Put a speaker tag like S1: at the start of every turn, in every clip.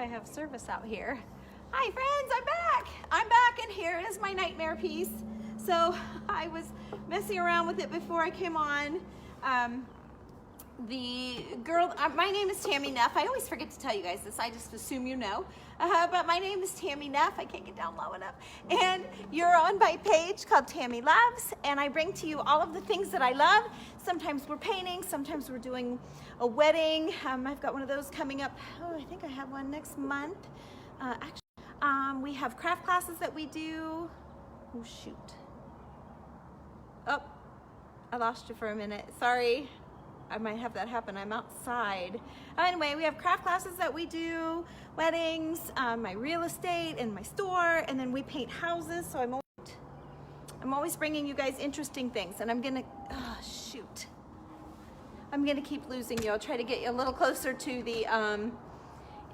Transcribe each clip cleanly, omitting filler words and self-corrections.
S1: I have service out here. Hi friends, I'm back. I'm back and here is my nightmare piece. So I was messing around with it before I came on. The girl, my name is Tammy Neff. I always forget to tell you guys this. I just assume you know. But my name is Tammy Neff. I can't get down low enough. And you're on my page called Tammy Loves. And I bring to you all of the things that I love. Sometimes we're painting. Sometimes we're doing a wedding. I've got one of those coming up. Oh, I think I have one next month. We have craft classes that we do. Oh, shoot. Oh, I lost you for a minute. Sorry. I might have that happen. I'm outside. Anyway, we have craft classes that we do, weddings, my real estate, and my store, and then we paint houses. So I'm always bringing you guys interesting things, and I'm gonna, oh, shoot. I'm gonna keep losing you. I'll try to get you a little closer to the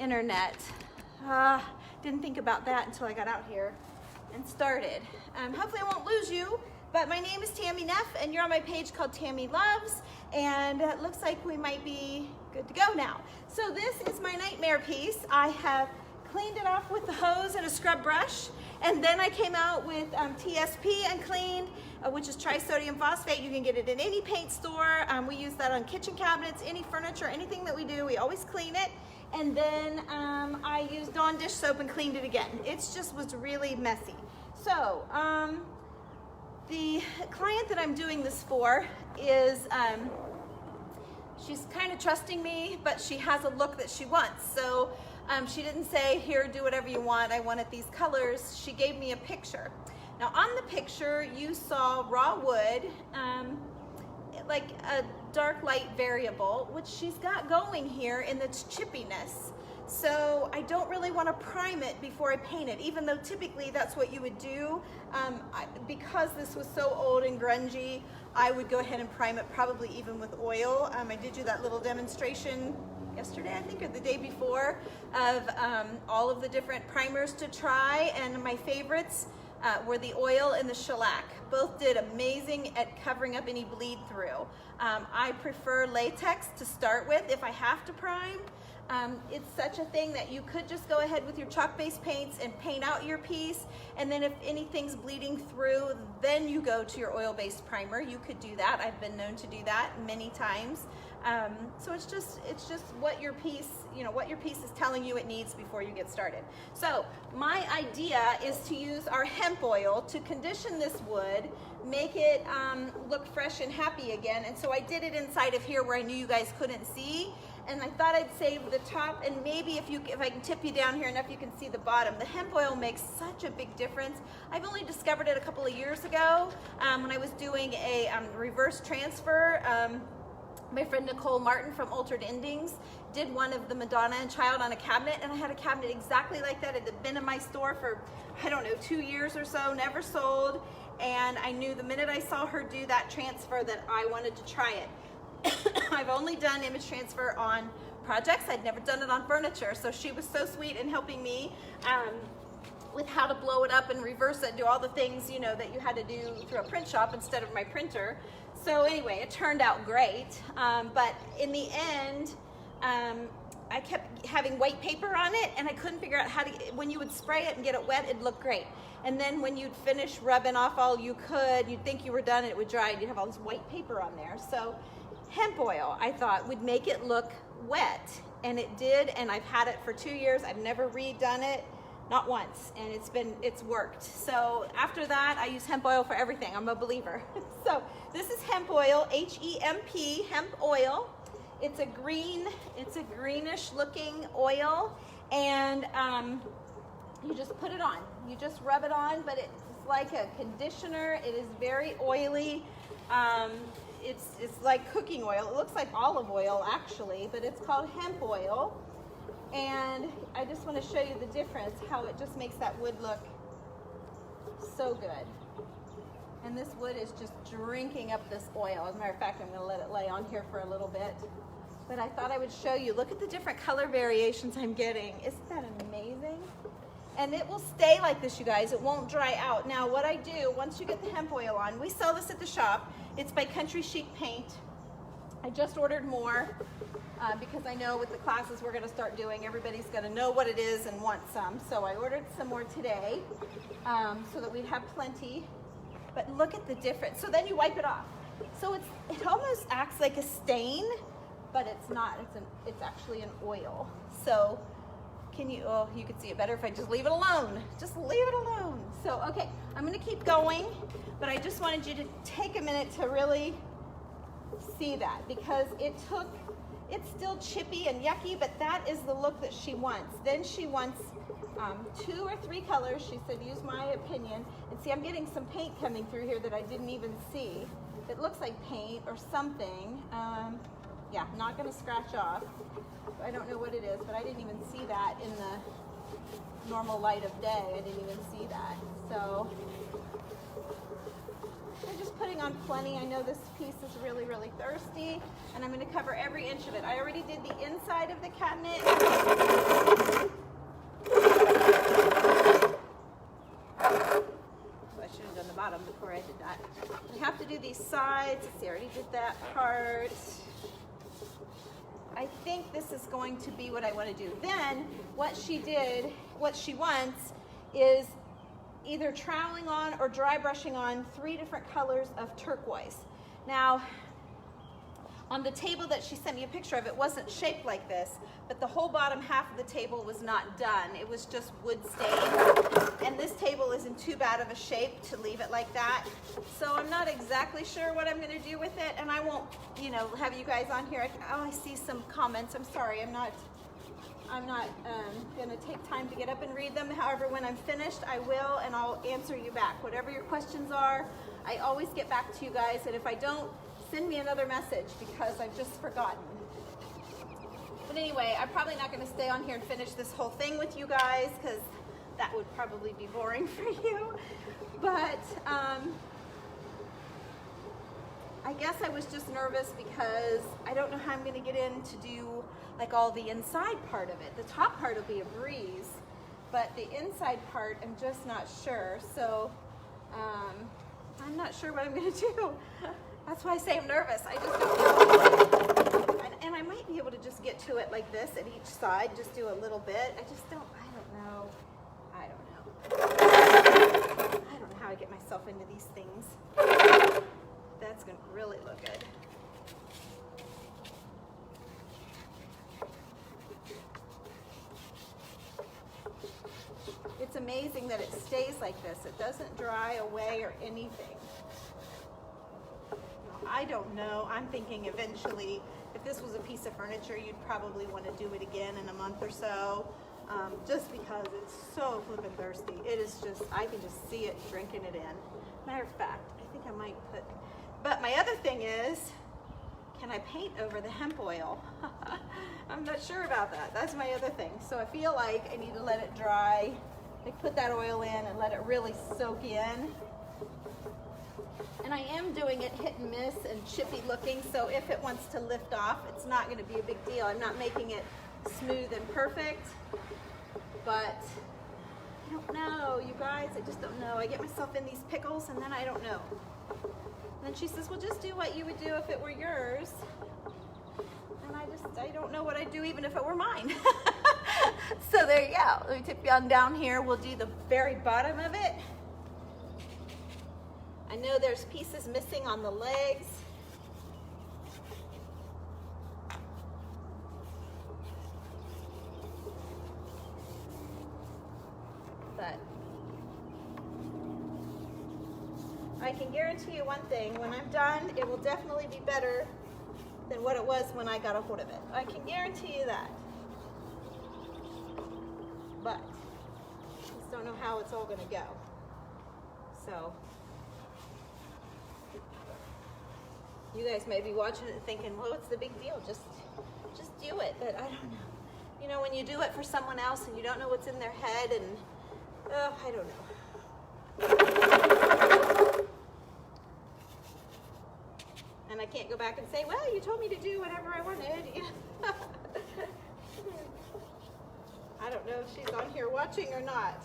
S1: internet. Didn't think about that until I got out here and started. Hopefully I won't lose you. But my name is Tammy Neff, and you're on my page called Tammy Loves, and it looks like we might be good to go now. So this is my nightmare piece. I have cleaned it off with the hose and a scrub brush, and then I came out with TSP and cleaned, which is trisodium phosphate. You can get it in any paint store. We use that on kitchen cabinets, any furniture, anything that we do, we always clean it. And then I used Dawn dish soap and cleaned it again. It just was really messy. So, the client that I'm doing this for is, she's kind of trusting me, but she has a look that she wants. So she didn't say, here, do whatever you want. I wanted these colors. She gave me a picture. Now on the picture, you saw raw wood, like a dark light variable, which she's got going here in its chippiness. So I don't really want to prime it before I paint it, even though typically that's what you would do. Because this was so old and grungy, I would go ahead and prime it probably even with oil. I did do that little demonstration yesterday, I think, or the day before, of all of the different primers to try, and my favorites were the oil and the shellac. Both did amazing at covering up any bleed through. I prefer latex to start with if I have to prime. It's such a thing that you could just go ahead with your chalk-based paints and paint out your piece, and then if anything's bleeding through, then you go to your oil-based primer. You could do that. I've been known to do that many times. So it's just what your piece, what your piece is telling you it needs before you get started. So my idea is to use our hemp oil to condition this wood, make it look fresh and happy again. And so I did it inside of here where I knew you guys couldn't see. And I thought I'd save the top, and maybe if I can tip you down here enough, you can see the bottom. The hemp oil makes such a big difference. I've only discovered it a couple of years ago when I was doing a reverse transfer. My friend Nicole Martin from Altered Endings did one of the Madonna and Child on a cabinet, and I had a cabinet exactly like that. It had been in my store for, I don't know, 2 years or so, never sold. And I knew the minute I saw her do that transfer that I wanted to try it. I've only done image transfer on projects. I'd never done it on furniture. So she was so sweet in helping me with how to blow it up and reverse it, do all the things, that you had to do through a print shop instead of my printer. So anyway, it turned out great. But in the end, I kept having white paper on it, and I couldn't figure out how to, when you would spray it and get it wet, it'd look great. And then when you'd finish rubbing off all you could, you'd think you were done and it would dry, and you'd have all this white paper on there. So hemp oil, I thought, would make it look wet, and it did, and I've had it for 2 years. I've never redone it, not once, and it's worked. So after that, I use hemp oil for everything. I'm a believer. So this is hemp oil, H-E-M-P, hemp oil. It's a greenish looking oil, and you just put it on. You just rub it on, but it's like a conditioner. It is very oily. It's like cooking oil. It looks like olive oil actually, but it's called hemp oil. And I just want to show you the difference, how it just makes that wood look so good. And this wood is just drinking up this oil. As a matter of fact, I'm going to let it lay on here for a little bit. But I thought I would show you. Look at the different color variations I'm getting. Isn't that amazing? And it will stay like this, you guys. It won't dry out. Now, what I do, once you get the hemp oil on, we sell this at the shop. It's by Country Chic Paint. I just ordered more because I know with the classes we're going to start doing, everybody's going to know what it is and want some. So I ordered some more today so that we'd have plenty. But look at the difference. So then you wipe it off. So it almost acts like a stain, but it's not. It's actually an oil. So you could see it better if I just leave it alone. Just leave it alone. So, okay, I'm going to keep going, but I just wanted you to take a minute to really see that, because it's still chippy and yucky, but that is the look that she wants. Then she wants 2 or 3 colors. She said, use my opinion. And see, I'm getting some paint coming through here that I didn't even see. It looks like paint or something. Yeah, I'm not going to scratch off. I don't know what it is, but I didn't even see that in the normal light of day. I didn't even see that. So I'm just putting on plenty. I know this piece is really, really thirsty, and I'm going to cover every inch of it. I already did the inside of the cabinet. I should have done the bottom before I did that. We have to do these sides. See, I already did that part. I think this is going to be what I want to do. Then what she wants is either troweling on or dry brushing on 3 different colors of turquoise. Now, on the table that she sent me a picture of, it wasn't shaped like this, but the whole bottom half of the table was not done. It was just wood stained. And this table isn't too bad of a shape to leave it like that. So I'm not exactly sure what I'm going to do with it, and I won't, have you guys on here. I see some comments. I'm sorry, I'm not going to take time to get up and read them. However, when I'm finished, I will, and I'll answer you back. Whatever your questions are, I always get back to you guys, and if I don't, send me another message because I've just forgotten. But anyway, I'm probably not going to stay on here and finish this whole thing with you guys because that would probably be boring for you. But I guess I was just nervous because I don't know how I'm going to get in to do like all the inside part of it. The top part will be a breeze, but the inside part I'm just not sure. So I'm not sure what I'm going to do. That's why I say I'm nervous. I just don't know. And I might be able to just get to it like this at each side, just do a little bit. I don't know. I don't know how I get myself into these things. That's going to really look good. It's amazing that it stays like this. It doesn't dry away or anything. I don't know. I'm thinking eventually, if this was a piece of furniture, you'd probably want to do it again in a month or so, just because it's so flippin' thirsty. It is just, I can just see it drinking it in. Matter of fact, I think I might put, but my other thing is, can I paint over the hemp oil? I'm not sure about that. That's my other thing. So I feel like I need to let it dry, like put that oil in and let it really soak in. And I am doing it hit and miss and chippy looking, so if it wants to lift off, it's not going to be a big deal. I'm not making it smooth and perfect, but I don't know, you guys. I just don't know. I get myself in these pickles, and then I don't know. And then she says, well, just do what you would do if it were yours. And I don't know what I'd do even if it were mine. So there you go. Let me tip you on down here. We'll do the very bottom of it. I know there's pieces missing on the legs. But I can guarantee you one thing, when I'm done, it will definitely be better than what it was when I got a hold of it. I can guarantee you that. But I just don't know how it's all going to go. So you guys may be watching it and thinking, well, what's the big deal? Just do it. But I don't know. You know, when you do it for someone else and you don't know what's in their head, and I don't know. And I can't go back and say, well, you told me to do whatever I wanted. I don't know if she's on here watching or not.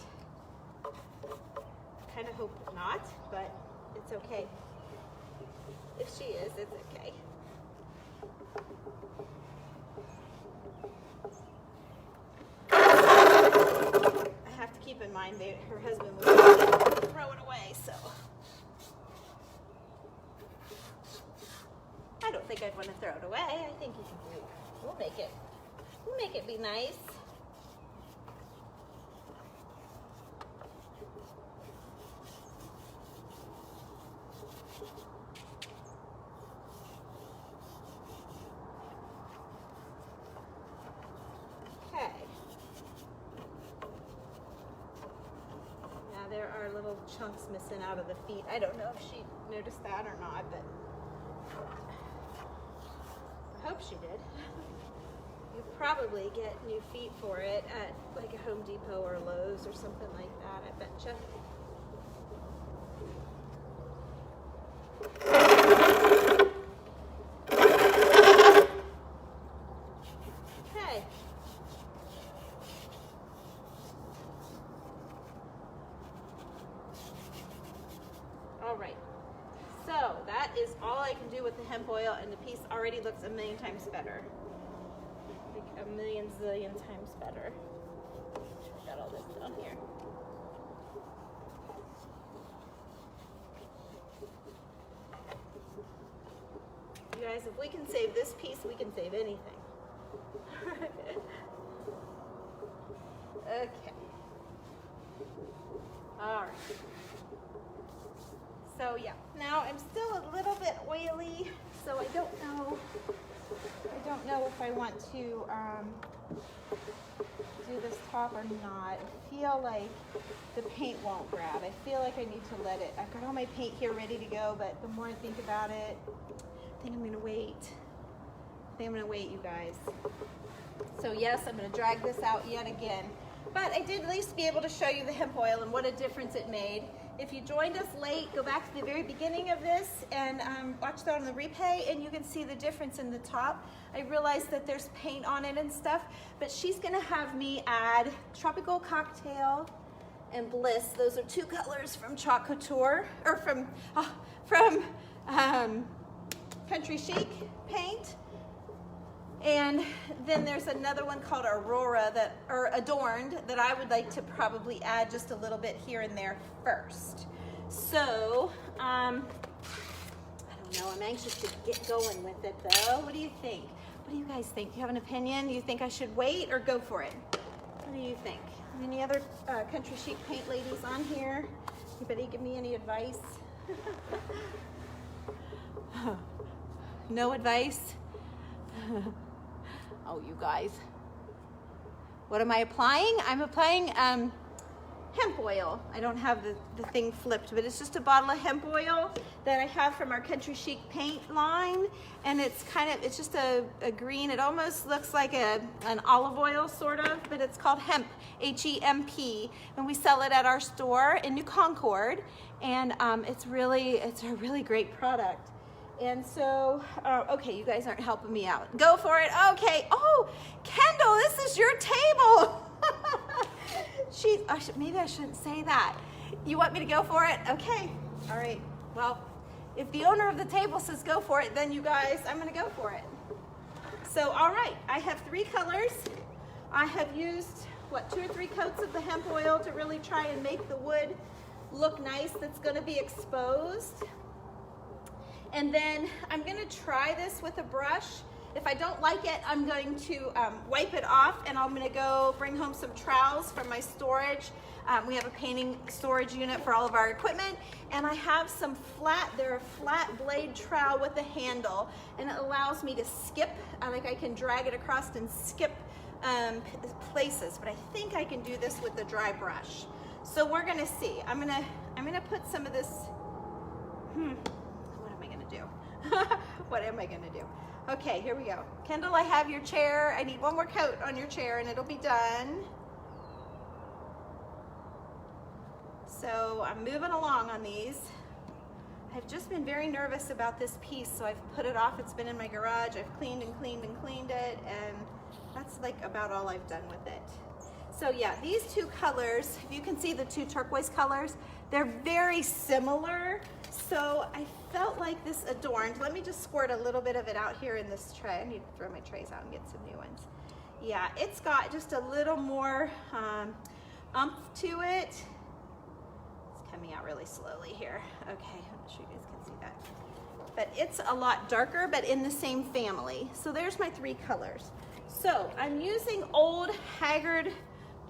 S1: Kind of hope not, but it's okay. If she is, it's okay. I have to keep in mind that her husband was going to throw it away, so. I don't think I'd want to throw it away. I think you can do, we'll make it be nice. Okay. Now there are little chunks missing out of the feet. I don't know if she noticed that or not, but I hope she did. You probably get new feet for it at like a Home Depot or Lowe's or something like that, I betcha. Okay. All right. So that is all I can do with the hemp oil, and the piece already looks a million times better. Like a million zillion times better. I got all this down here. You guys, if we can save this piece, we can save anything. Okay. All right. So yeah, now I'm still a little bit oily, so I don't know if I want to do this top or not. I feel like the paint won't grab. I feel like I need to let it. I've got all my paint here ready to go, but the more I think about it, I think I'm gonna wait. You guys. So yes, I'm gonna drag this out yet again. But I did at least be able to show you the hemp oil and what a difference it made. If you joined us late, go back to the very beginning of this and watch that on the replay, and you can see the difference in the top. I realized that there's paint on it and stuff, but she's gonna have me add Tropical Cocktail and Bliss. Those are two colors from Chalk Couture, or from Country Chic paint. And then there's another one called Aurora or Adorned that I would like to probably add just a little bit here and there first. So, I don't know, I'm anxious to get going with it though. What do you think? What do you guys think? Do you have an opinion? Do you think I should wait or go for it? What do you think? Any other Country Chic paint ladies on here? Anybody give me any advice? No advice? Oh, you guys. What am I applying? I'm applying hemp oil. I don't have the thing flipped, but it's just a bottle of hemp oil that I have from our Country Chic paint line. And it's just a green. It almost looks like an olive oil sort of, but it's called hemp, H-E-M-P. And we sell it at our store in New Concord. And it's a really great product. And so, okay, you guys aren't helping me out. Go for it. Okay. Oh, Kendall, this is your table. Maybe I shouldn't say that. You want me to go for it? Okay. All right. Well, if the owner of the table says go for it, then you guys, I'm going to go for it. So, all right. I have 3 colors. I have used, 2 or 3 coats of the hemp oil to really try and make the wood look nice that's going to be exposed. And then I'm gonna try this with a brush. If I don't like it, I'm going to wipe it off, and I'm gonna go bring home some trowels from my storage. We have a painting storage unit for all of our equipment, and I have some they're a flat blade trowel with a handle, and it allows me to skip, I can drag it across and skip places, but I think I can do this with the dry brush. So we're gonna see. I'm gonna put some of this, what am I gonna do? Okay, here we go. Kendall, I have your chair. I need one more coat on your chair and it'll be done. So I'm moving along on these. I've just been very nervous about this piece, so I've put it off. It's been in my garage. I've cleaned and cleaned and cleaned it, and that's like about all I've done with it. So yeah, these two colors, if you can see the two turquoise colors, they're very similar. So I felt like this adorned. Let me just squirt a little bit of it out here in this tray. I need to throw my trays out and get some new ones. Yeah, it's got just a little more umph to it. It's coming out really slowly here. Okay, I'm not sure you guys can see that. But it's a lot darker, but in the same family. So there's my three colors. So I'm using old Haggard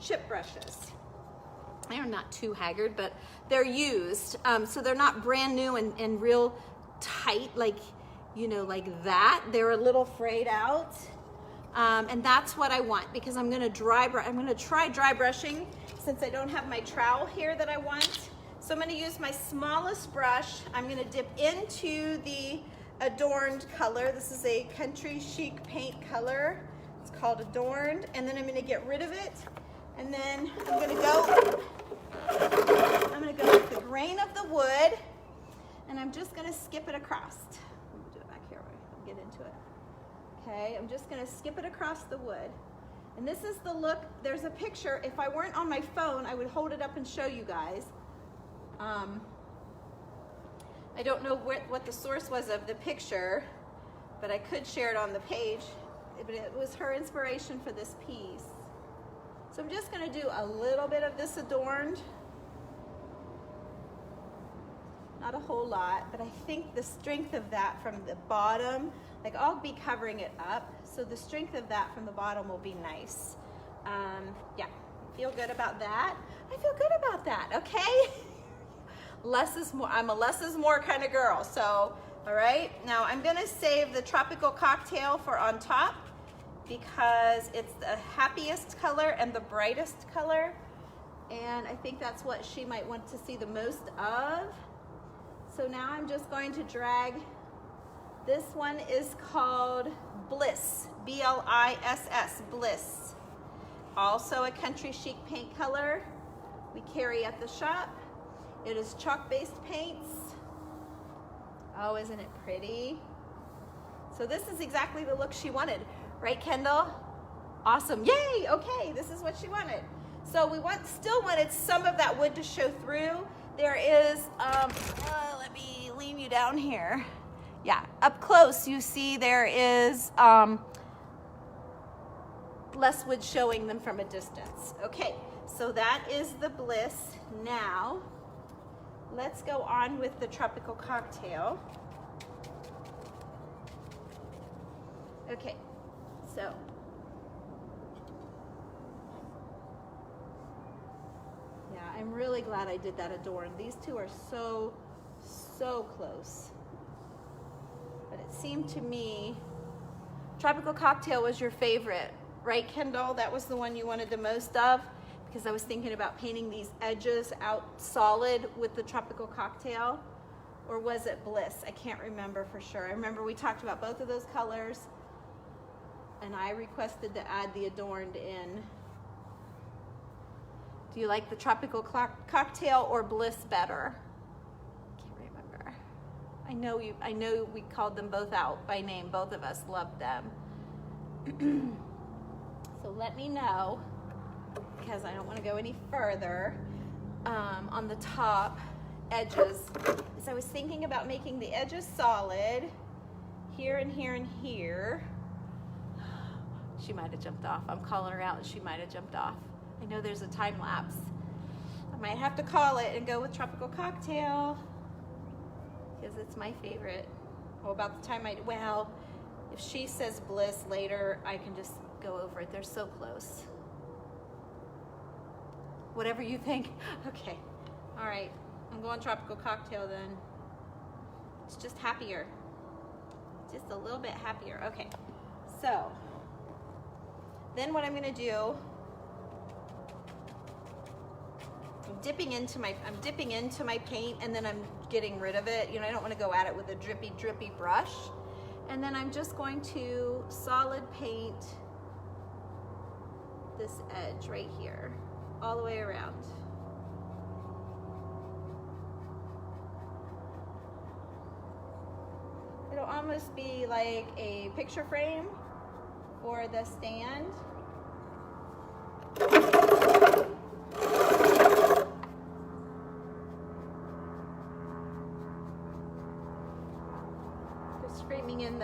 S1: chip brushes. They're not too haggard, but they're used. So they're not brand new and real tight, like, you know, like that. They're a little frayed out. And that's what I want, because I'm gonna try dry brushing since I don't have my trowel here that I want. So I'm gonna use my smallest brush. I'm gonna dip into the Adorned color. This is a Country Chic paint color. It's called Adorned. And then I'm gonna get rid of it. And then I'm gonna go with the grain of the wood, and I'm just gonna skip it across. Let me do it back here where I can get into it. Okay, I'm just gonna skip it across the wood. And this is the look. There's a picture. If I weren't on my phone, I would hold it up and show you guys. I don't know what the source was of the picture, but I could share it on the page. But it was her inspiration for this piece. So I'm just gonna do a little bit of this Adorned. Not a whole lot, but I think the strength of that from the bottom, like I'll be covering it up, so the strength of that from the bottom will be nice. Yeah, feel good about that. I feel good about that, okay? Less is more, I'm a less is more kind of girl, so, all right. Now I'm gonna save the Tropical Cocktail for on top because it's the happiest color and the brightest color. And I think that's what she might want to see the most of. So now I'm just going to drag, this one is called Bliss, B-L-I-S-S, Bliss. Also a Country Chic paint color we carry at the shop. It is chalk-based paints. Oh, isn't it pretty? So this is exactly the look she wanted, right, Kendall? Awesome, yay, okay, this is what she wanted. So we still wanted some of that wood to show through. There is, let me lean you down here. Yeah, up close you see there is less wood showing them from a distance. Okay, so that is the Bliss. Now, let's go on with the Tropical Cocktail. Okay, so. Yeah, I'm really glad I did that Adorned. These two are so close. But it seemed to me, Tropical Cocktail was your favorite, right, Kendall? That was the one you wanted the most of? Because I was thinking about painting these edges out solid with the Tropical Cocktail. Or was it Bliss? I can't remember for sure. I remember we talked about both of those colors, and I requested to add the Adorned in. Do you like the Tropical Cocktail or Bliss better? Can't remember. I know we called them both out by name. Both of us loved them. So let me know, because I don't want to go any further. On the top edges, so I was thinking about making the edges solid here and here and here. She might have jumped off. I'm calling her out and she might have jumped off. I know there's a time lapse. I might have to call it and go with Tropical Cocktail because it's my favorite. Oh, about the time well, if she says Bliss later, I can just go over it. They're so close. Whatever you think. Okay. All right. I'm going Tropical Cocktail then. It's just happier. Just a little bit happier. Okay. So, then what I'm going to do, I'm dipping into my paint, and then I'm getting rid of it. You know, I don't want to go at it with a drippy brush. And then I'm just going to solid paint this edge right here, all the way around. It'll almost be like a picture frame for the stand.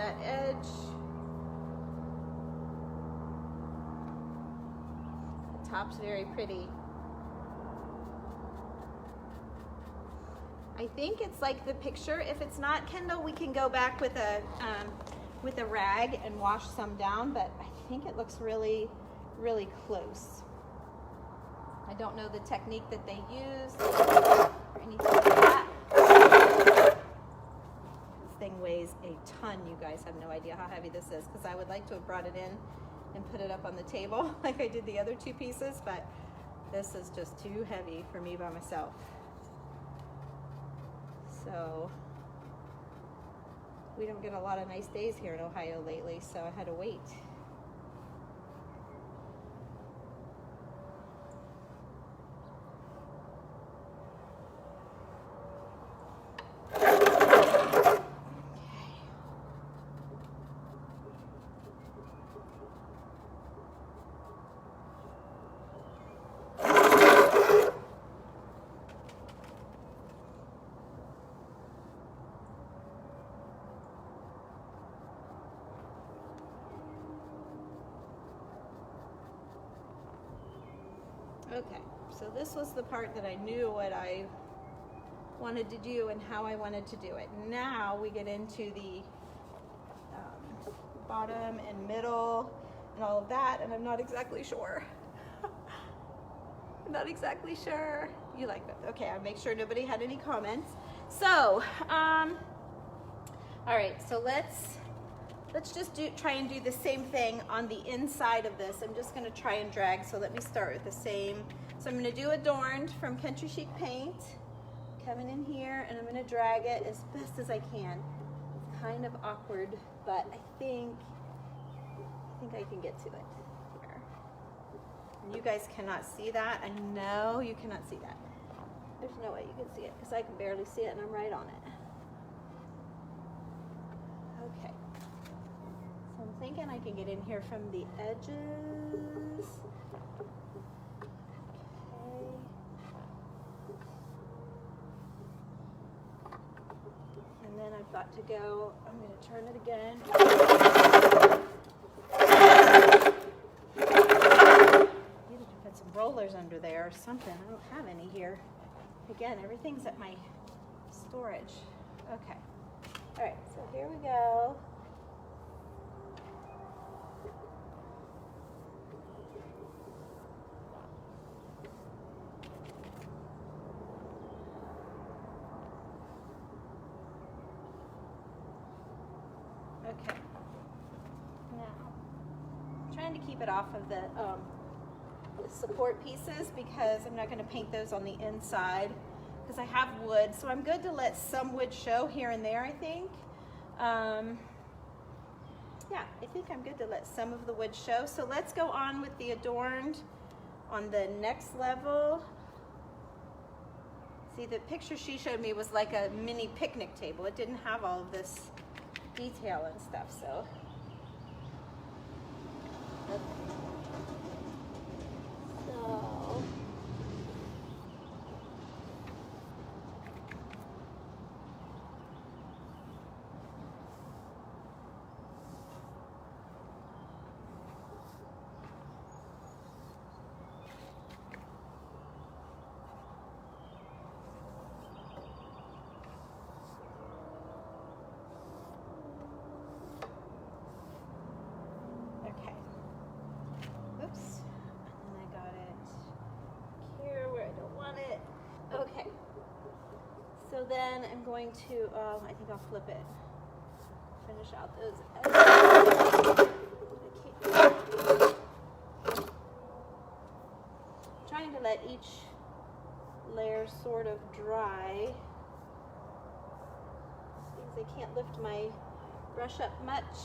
S1: that edge. The top's very pretty. I think it's like the picture. If it's not, Kendall, we can go back with a rag and wash some down, but I think it looks really, really close. I don't know the technique that they use or anything like that. This thing weighs a ton. You guys have no idea how heavy this is, because I would like to have brought it in and put it up on the table like I did the other two pieces, but this is just too heavy for me by myself. So we don't get a lot of nice days here in Ohio lately, so I had to wait. Okay, so this was the part that I knew what I wanted to do and how I wanted to do it. Now we get into the bottom and middle and all of that, and I'm not exactly sure. I'm not exactly sure. You like that? Okay, I'll make sure nobody had any comments. So, all right, so let's just try and do the same thing on the inside of this. I'm just gonna try and drag, so let me start with the same. So I'm gonna do Adorned from Country Chic Paint. Coming in here, and I'm gonna drag it as best as I can. It's kind of awkward, but I think I can get to it here. And you guys cannot see that. I know you cannot see that. There's no way you can see it, because I can barely see it and I'm right on it. Okay. So I'm thinking I can get in here from the edges. Okay. And then I've got to go, I'm going to turn it again. Needed to put some rollers under there or something. I don't have any here. Again, everything's at my storage. Okay. All right, so here we go. Okay. Now, I'm trying to keep it off of the support pieces, because I'm not going to paint those on the inside, because I have wood, so I'm good to let some wood show here and there, I think. Yeah, I think I'm good to let some of the wood show. So let's go on with the Adorned on the next level. See, the picture she showed me was like a mini picnic table. It didn't have all of this detail and stuff, so. Okay. So. Okay. Oops. And then I got it here where I don't want it. Okay. So then I'm going to, I think I'll flip it. Finish out those edges. Trying to let each layer sort of dry, because I can't lift my brush up much.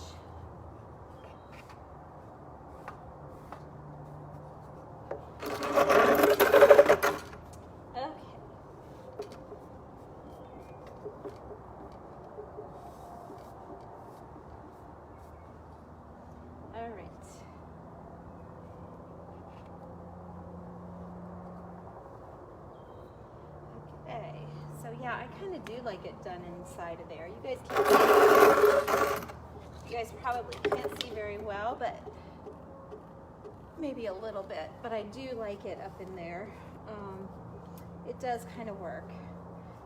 S1: So yeah, I kind of do like it done inside of there. You guys can't see. You guys probably can't see very well, but maybe a little bit, but I do like it up in there. It does kind of work.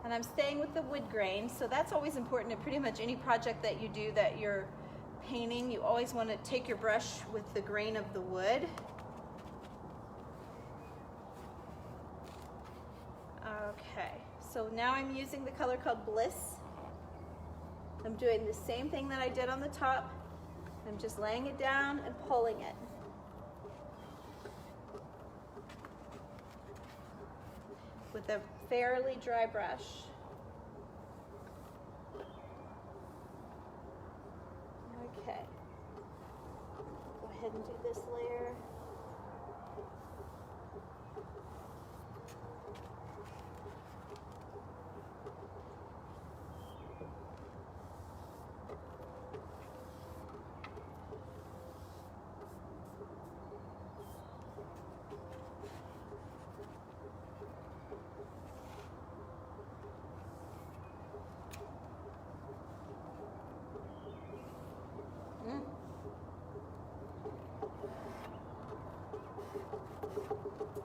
S1: And I'm staying with the wood grain, so that's always important in pretty much any project that you do that you're painting. You always want to take your brush with the grain of the wood. Okay, so now I'm using the color called Bliss. I'm doing the same thing that I did on the top. I'm just laying it down and pulling it. With a fairly dry brush. Okay. Go ahead and do this layer.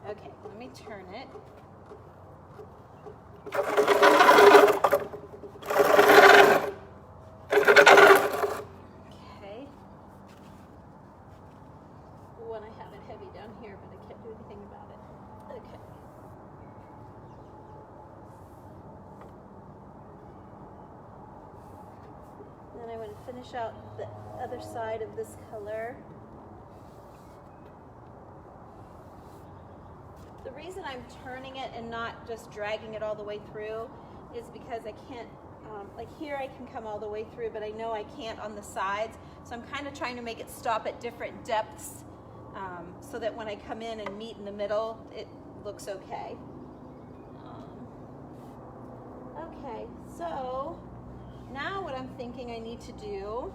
S1: Okay, let me turn it. Okay. When I have it heavy down here, but I can't do anything about it. Okay. Then I want to finish out the other side of this color. The reason I'm turning it and not just dragging it all the way through is because I can't, like here I can come all the way through, but I know I can't on the sides. So I'm kind of trying to make it stop at different depths so that when I come in and meet in the middle, it looks okay. Okay, so now what I'm thinking I need to do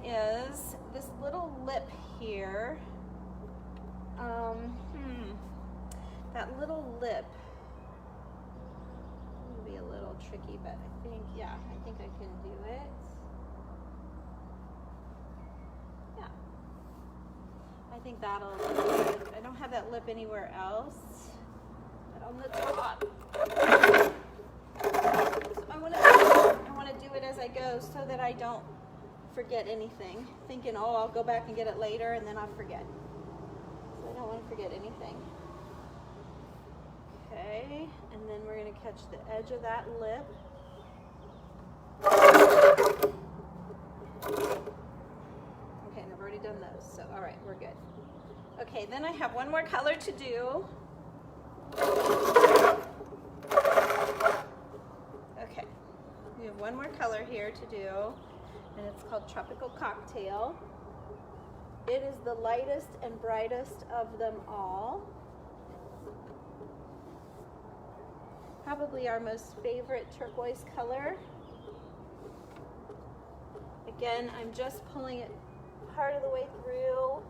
S1: is this little lip here. That little lip will be a little tricky, but I think I can do it. Yeah. I think that'll look good. I don't have that lip anywhere else, but on the top. So I want to do it as I go so that I don't forget anything. Thinking, oh, I'll go back and get it later, and then I'll forget. So I don't want to forget anything. Okay, and then we're going to catch the edge of that lip. Okay, and I've already done those, so all right, we're good. Okay, then I have one more color to do. Okay, we have one more color here to do, and it's called Tropical Cocktail. It is the lightest and brightest of them all. Probably our most favorite turquoise color. Again, I'm just pulling it part of the way through.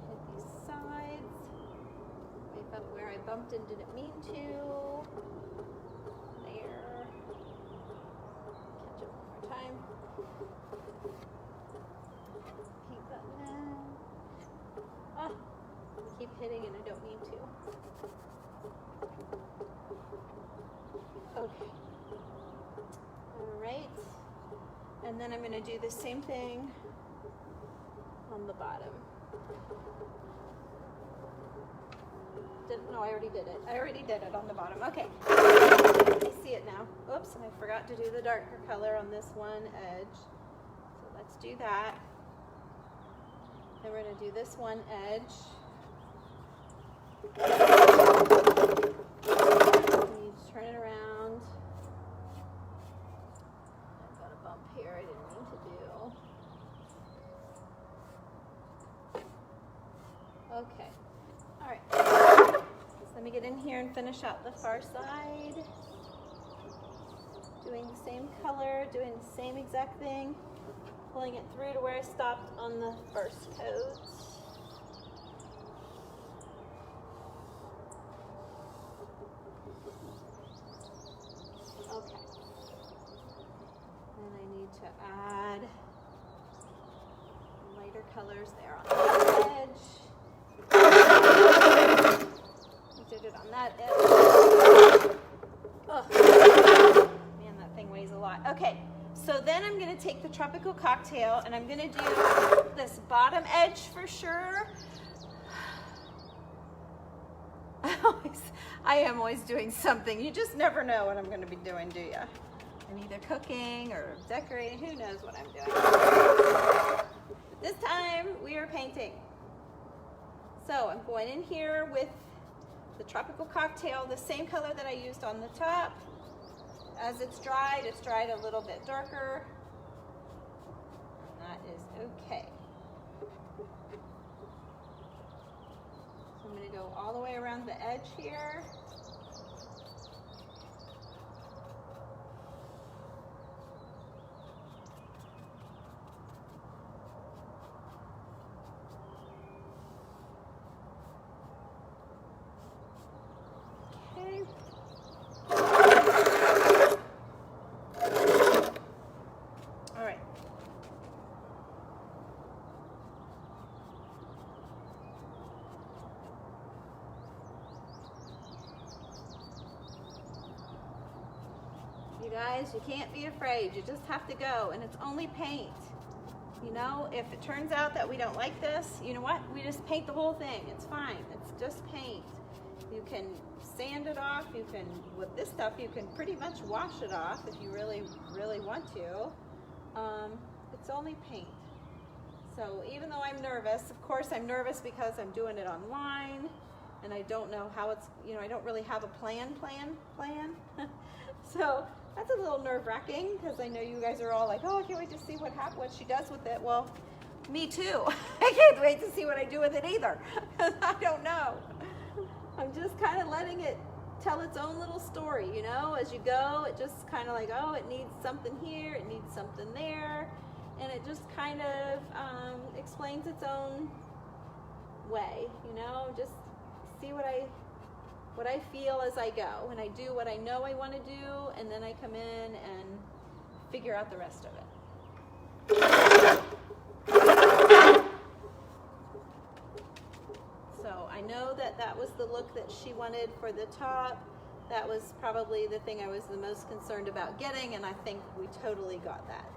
S1: Hit these sides. Wipe up where I bumped and didn't mean to. Keep hitting and I don't mean to. Okay. All right. And then I'm going to do the same thing on the bottom. No, I already did it. I already did it on the bottom. Okay. I see it now. Oops, and I forgot to do the darker color on this one edge. So let's do that. Then we're going to do this one edge. And you just turn it around. I've got a bump here I didn't mean to do. Okay. All right. So let me get in here and finish out the far side. Doing the same color, doing the same exact thing. pulling it through to where I stopped on the first coat. Okay. Then I need to add lighter colors there on the edge. We did it on that edge. Oh, man, that thing weighs a lot. Okay, so then I'm going to take the Tropical Cocktail and I'm going to do this bottom edge for sure. I am always doing something. You just never know what I'm going to be doing, do you? I'm either cooking or decorating. Who knows what I'm doing. But this time we are painting. So I'm going in here with the Tropical Cocktail, the same color that I used on the top. As it's dried a little bit darker. And that is okay. So I'm going to go all the way around the edge here. Okay. All right. You guys, you can't be afraid. You just have to go, and it's only paint. You know, if it turns out that we don't like this, you know what? We just paint the whole thing. It's fine. It's just paint. You can sand it off. You can, with this stuff, you can pretty much wash it off if you really, really want to. It's only paint. So even though I'm nervous, of course I'm nervous because I'm doing it online and I don't know how it's, you know, I don't really have a plan. So that's a little nerve-wracking because I know you guys are all like, oh, I can't wait to see what she does with it. Well, me too. I can't wait to see what I do with it either because I don't know. I'm just kind of letting it tell its own little story, you know, as you go. It just kind of like, oh, it needs something here, it needs something there, and it just kind of explains its own way, you know. Just see what I feel as I go, and I do what I know I want to do, and then I come in and figure out the rest of it. So I know that was the look that she wanted for the top. That was probably the thing I was the most concerned about getting, and I think we totally got that.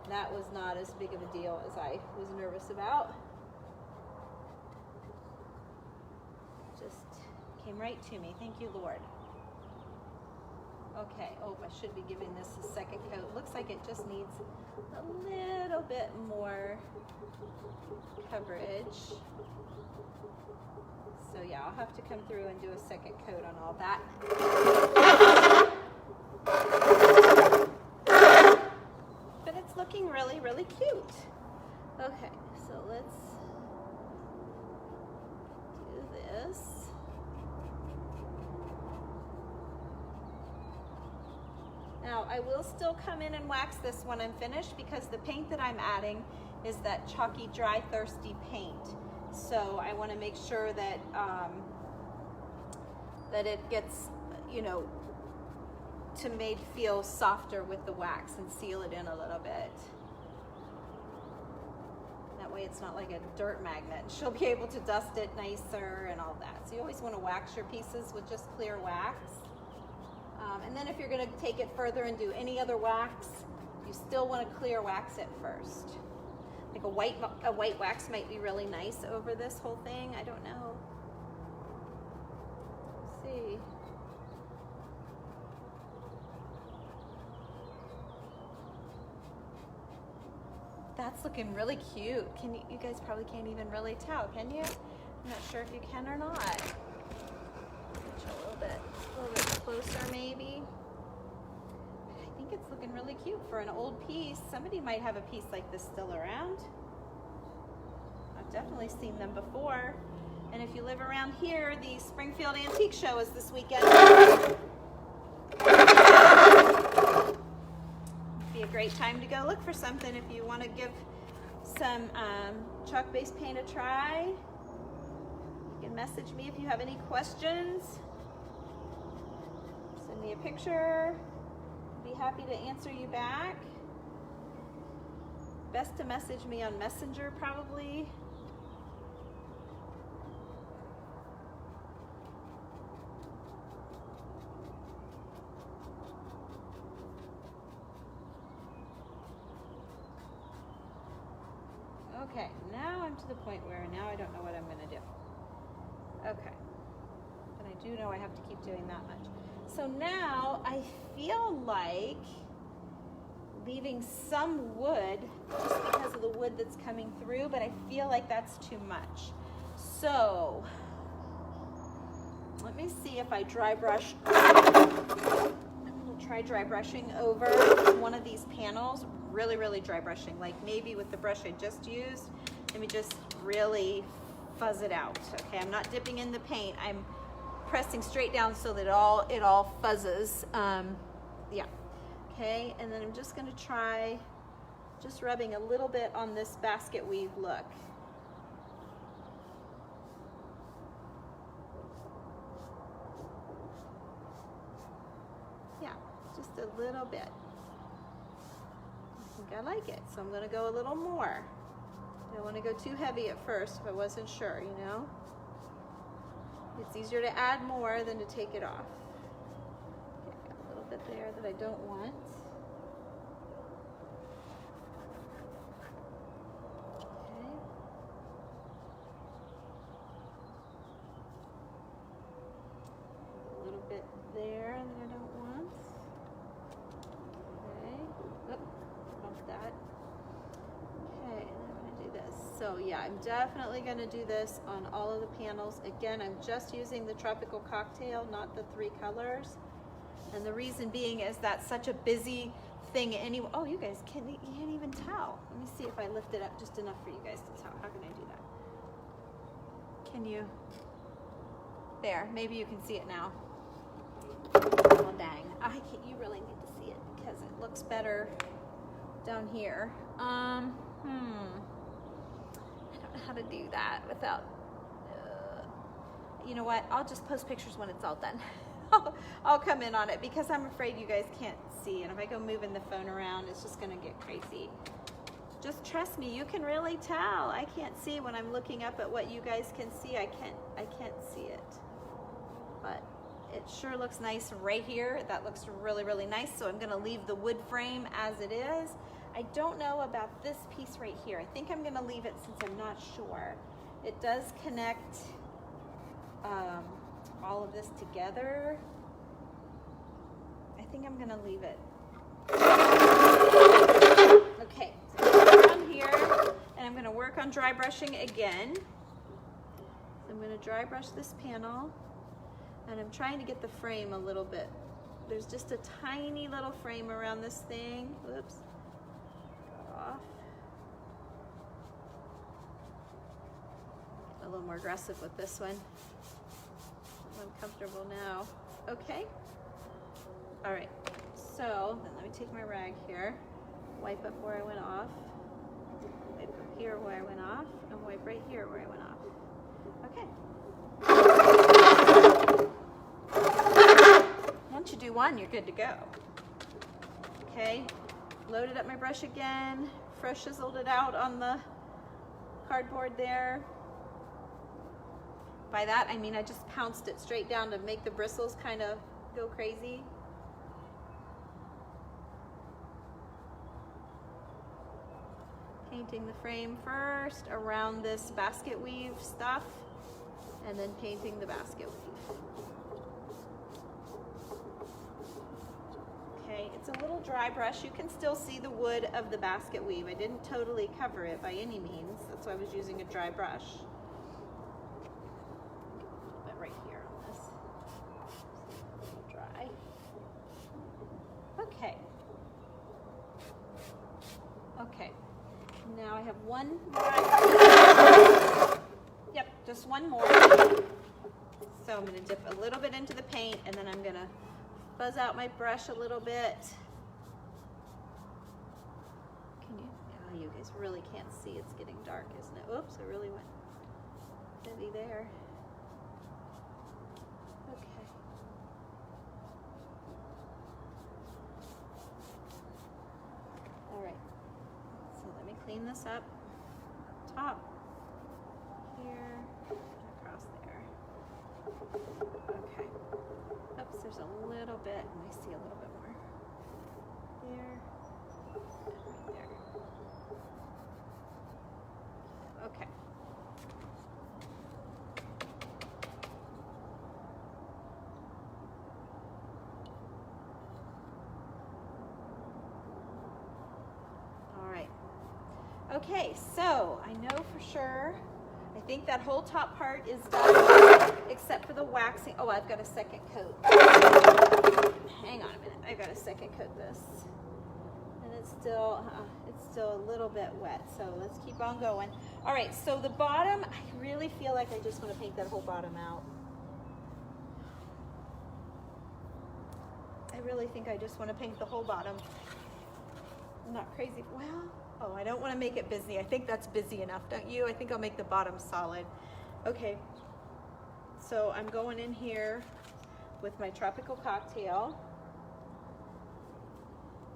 S1: That was not as big of a deal as I was nervous about. Just came right to me. Thank you, Lord. Okay, oh, I should be giving this a second coat. Looks like it just needs a little bit more coverage. So yeah, I'll have to come through and do a second coat on all that. But it's looking really, really cute. Okay, so let's do this. Now, I will still come in and wax this when I'm finished because the paint that I'm adding is that chalky, dry, thirsty paint. So I want to make sure that that it gets, you know, to feel softer with the wax and seal it in a little bit. That way it's not like a dirt magnet. She'll be able to dust it nicer and all that. So you always want to wax your pieces with just clear wax. And then if you're going to take it further and do any other wax, you still want to clear wax it first. Like a white wax might be really nice over this whole thing. I don't know. Let's see. That's looking really cute. You guys probably can't even really tell, can you? I'm not sure if you can or not. A little bit closer maybe. I think it's looking really cute for an old piece. Somebody might have a piece like this still around. I've definitely seen them before. And if you live around here, the Springfield Antique Show is this weekend. It'd be a a great time to go look for something if you want to give some chalk-based paint a try. You can message me if you have any questions. Send me a picture. I'd be happy to answer you back. Best to message me on Messenger probably. Okay, now I'm to the point where now I don't know what I'm going to do. Okay, but I do know I have to keep doing that much. So now I feel like leaving some wood just because of the wood that's coming through, but I feel like that's too much. So let me see if I dry brush. We'll try dry brushing over one of these panels. Really dry brushing, like maybe with the brush I just used. Let me just really fuzz it out. Okay, I'm not dipping in the paint. I'm pressing straight down so that it all fuzzes. Yeah. Okay, and then I'm just going to try just rubbing a little bit on this basket weave look. Yeah, just a little bit. I like it, so I'm going to go a little more. I don't want to go too heavy at first if I wasn't sure, you know. It's easier to add more than to take it off. Okay, got a little bit there that I don't want. Okay. A little bit there that I don't want. Okay. Oop. That. Okay, and I'm going to do this. So yeah, I'm definitely going to do this on all of the panels. Again, I'm just using the Tropical Cocktail, not the 3 colors. And the reason being is that's such a busy thing anyway. Oh, you guys can't even tell. Let me see if I lift it up just enough for you guys to tell. How can I do that? Can you? There, maybe you can see it now. Oh, dang. You really need to see it because it looks better down here. I don't know how to do that without, you know what, I'll just post pictures when it's all done. I'll come in on it because I'm afraid you guys can't see, and if I go moving the phone around, it's just gonna get crazy. Just trust me, you can really tell. I can't see when I'm looking up at what you guys can see. I can't see it, but it sure looks nice right here. That looks really nice, so I'm gonna leave the wood frame as it is. I don't know about this piece right here. I think I'm gonna leave it since I'm not sure. It does connect all of this together. I think I'm gonna leave it. Okay, so I'm gonna work on here, and I'm gonna work on dry brushing again. So I'm gonna dry brush this panel, and I'm trying to get the frame a little bit. There's just a tiny little frame around this thing. Whoops. Off. A little more aggressive with this one. I'm comfortable now. Okay. All right. So then let me take my rag here, wipe up where I went off, wipe up here where I went off, and wipe right here where I went off. Okay. Once you do one, you're good to go. Okay. Loaded up my brush again, fresh chiseled it out on the cardboard there. By that, I mean I just pounced it straight down to make the bristles kind of go crazy. Painting the frame first around this basket weave stuff, and then painting the basket weave. Okay, it's a little dry brush. You can still see the wood of the basket weave. I didn't totally cover it by any means. That's why I was using a dry brush. But right here on this, a little dry. Okay. Okay. Now I have one more. Yep, just one more. So I'm going to dip a little bit into the paint, and then I'm going to fuzz out my brush a little bit. Oh, you guys really can't see. It's getting dark, isn't it? Oops, I really went heavy there. Okay. All right. So let me clean this up. Top here, across there. Okay. Oops, there's a little bit, and I see a little bit more. There, and right there. Okay. All right. Okay, so I know for sure, I think that whole top part is done, except for the waxing. Oh, I've got a second coat. Hang on a minute, I've got a second coat this. And it's still a little bit wet, so let's keep on going. All right, so the bottom, I really feel like I just want to paint that whole bottom out. I really think I just want to paint the whole bottom. I'm not crazy. Well, oh, I don't want to make it busy. I think that's busy enough, don't you? I think I'll make the bottom solid. Okay, so I'm going in here with my Tropical Cocktail.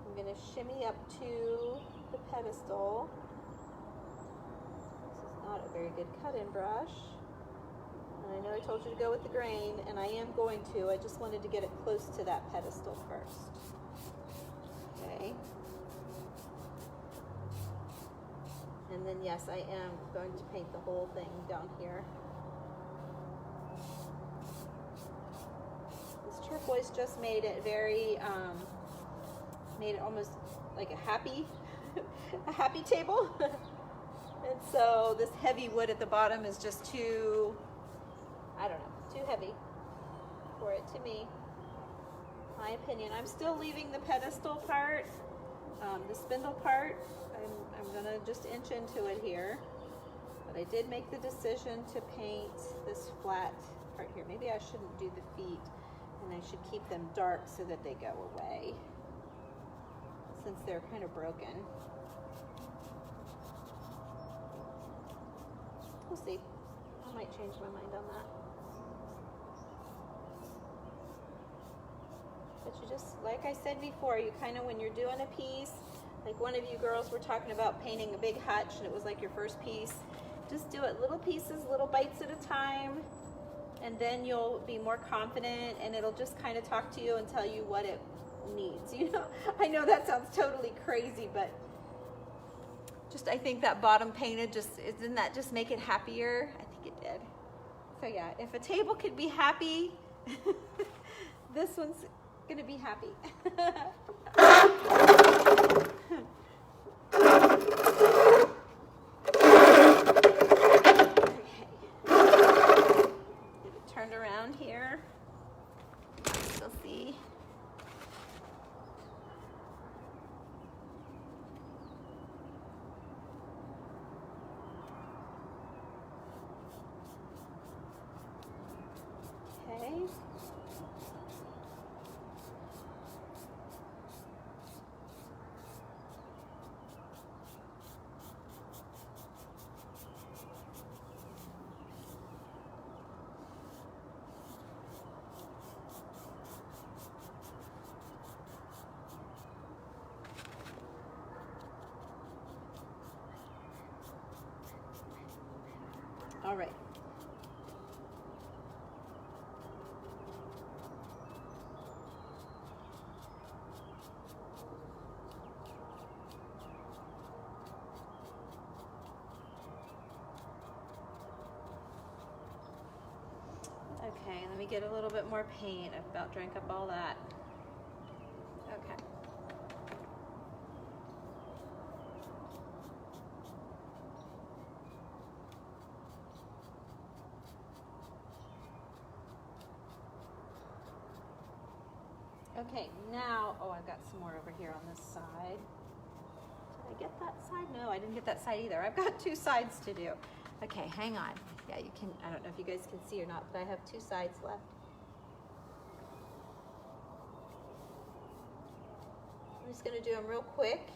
S1: I'm going to shimmy up to the pedestal. This is not a very good cut-in brush. And I know I told you to go with the grain, and I am going to. I just wanted to get it close to that pedestal first. Okay. And then, yes, I am going to paint the whole thing down here. This turquoise just made it very, made it almost like a happy table. And so this heavy wood at the bottom is just too, I don't know, too heavy for it to me. My opinion. I'm still leaving the pedestal part, the spindle part. I'm gonna just inch into it here. But I did make the decision to paint this flat part here. Maybe I shouldn't do the feet, and I should keep them dark so that they go away, since they're kind of broken. We'll see. I might change my mind on that. But you just, like I said before, you kind of, when you're doing a piece, like one of you girls were talking about painting a big hutch, and it was like your first piece. Just do it little pieces, little bites at a time, and then you'll be more confident, and it'll just kind of talk to you and tell you what it needs. You know, I know that sounds totally crazy, but just, I think that bottom painted just, didn't that just make it happier? I think it did. So yeah, if a table could be happy, this one's gonna be happy. Turned around here. You'll see. Okay. All right. Okay, let me get a little bit more paint. I've about drank up all that. Okay. Okay, now, oh, I've got some more over here on this side. Did I get that side? No, I didn't get that side either. I've got two sides to do. Okay, hang on. Yeah, you can, I don't know if you guys can see or not, but I have two sides left. I'm just gonna do them real quick.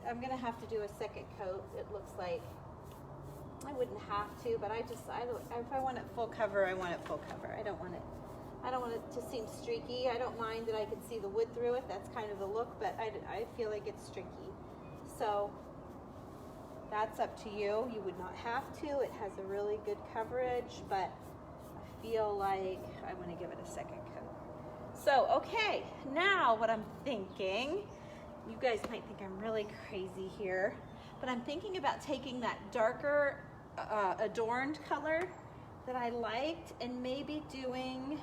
S1: I'm gonna have to do a second coat. It looks like I wouldn't have to, but if I want it full cover, I want it full cover. I don't want it to seem streaky. I don't mind that I can see the wood through it. That's kind of the look, but I feel like it's streaky. So that's up to you. You would not have to. It has a really good coverage, but I feel like I want to give it a second coat. So, okay, now what I'm thinking, you guys might think I'm really crazy here, but I'm thinking about taking that darker adorned color that I liked and maybe doing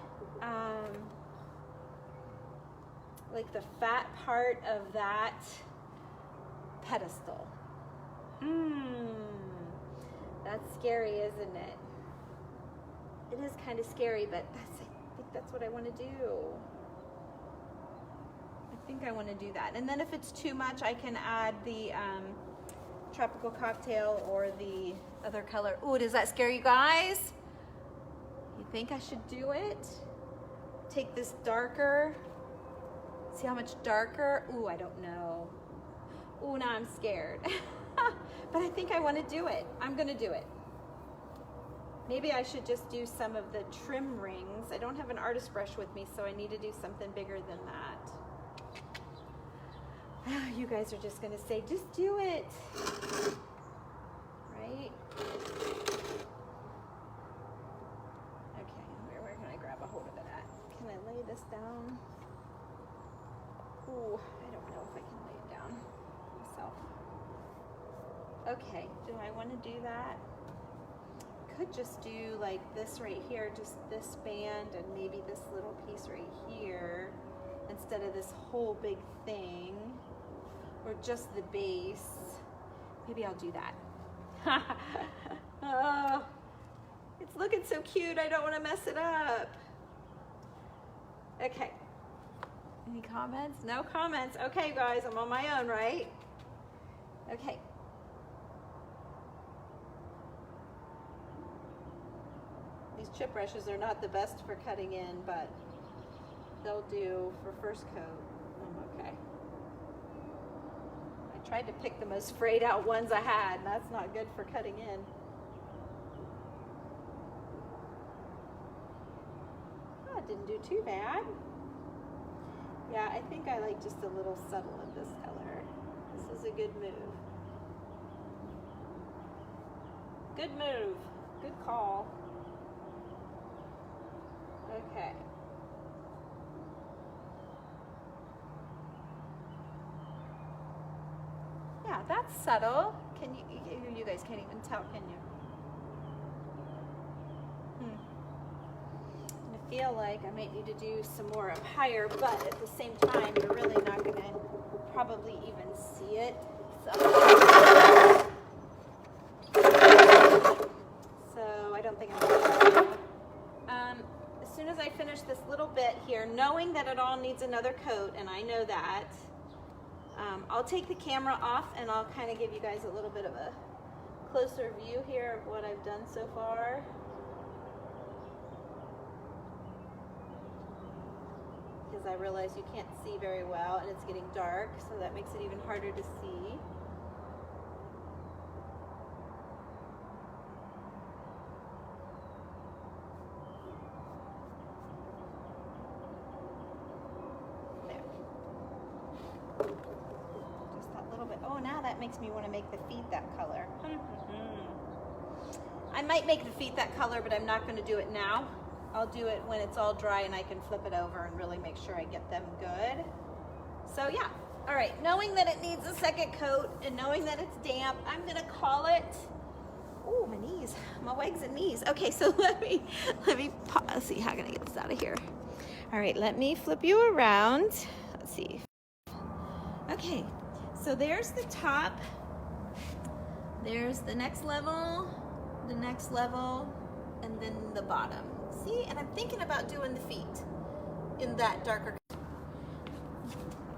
S1: like the fat part of that pedestal. That's scary, isn't it? It is kind of scary, but I think that's what I want to do. I think I want to do that. And then if it's too much, I can add the tropical cocktail or the other color. Ooh, does that scare you guys? You think I should do it? Take this darker. See how much darker? Ooh, I don't know. Ooh, now I'm scared. But I think I want to do it. I'm going to do it. Maybe I should just do some of the trim rings. I don't have an artist brush with me, so I need to do something bigger than that. You guys are just going to say, just do it. Right? Okay, where can I grab a hold of it at? Can I lay this down? Ooh, I don't know if I can lay it down myself. Okay, do I want to do that? Could just do like this right here, just this band and maybe this little piece right here instead of this whole big thing, or just the base. Maybe I'll do that. Oh, it's looking so cute. I don't want to mess it up. Okay. Any comments? No comments. Okay, guys, I'm on my own, right? Okay. These chip brushes are not the best for cutting in, but they'll do for first coat. I'm okay. I tried to pick the most frayed out ones I had, and that's not good for cutting in. Oh, it didn't do too bad. Yeah, I think I like just a little subtle of this color. This is a good move. Good move. Good call. Okay. Yeah, that's subtle. Can you guys can't even tell, can you? I feel like I might need to do some more up higher, but at the same time, you're really not going to probably even see it. So I don't think I'm going to. As soon as I finish this little bit here, knowing that it all needs another coat, and I know that, I'll take the camera off and I'll kind of give you guys a little bit of a closer view here of what I've done so far. Because I realize you can't see very well and it's getting dark, so that makes it even harder to see. Makes me want to make the feet that color. I might make the feet that color, but I'm not going to do it now. I'll do it when it's all dry and I can flip it over and really make sure I get them good. So yeah, all right, knowing that it needs a second coat and knowing that it's damp, I'm going to call it, oh, my knees, my legs and knees. Okay, so let me let's see, how can I get this out of here? All right, let me flip you around. Let's see. Okay. So there's the top, there's the next level, and then the bottom. See, and I'm thinking about doing the feet in that darker.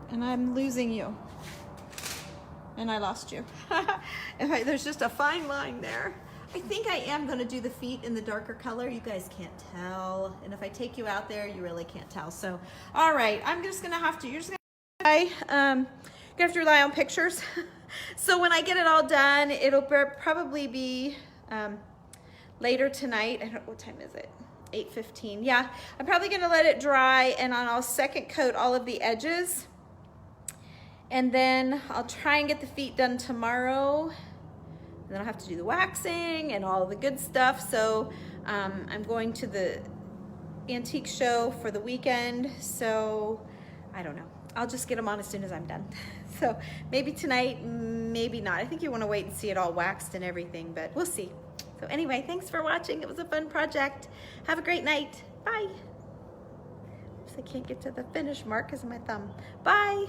S1: And I'm losing you. And I lost you. There's just a fine line there. I think I am going to do the feet in the darker color. You guys can't tell. And if I take you out there, you really can't tell. So, all right, I'm just going to have to, you're just going to have to rely on pictures. So when I get it all done, it'll probably be later tonight. I don't know, what time is it? 8:15. Yeah, I'm probably gonna let it dry, and I'll second coat all of the edges. And then I'll try and get the feet done tomorrow. And then I'll have to do the waxing and all the good stuff. So I'm going to the antique show for the weekend. So I don't know. I'll just get them on as soon as I'm done. So maybe tonight, maybe not. I think you want to wait and see it all waxed and everything, but we'll see. So anyway, thanks for watching. It was a fun project. Have a great night. Bye. Oops, I can't get to the finish mark because of my thumb. Bye.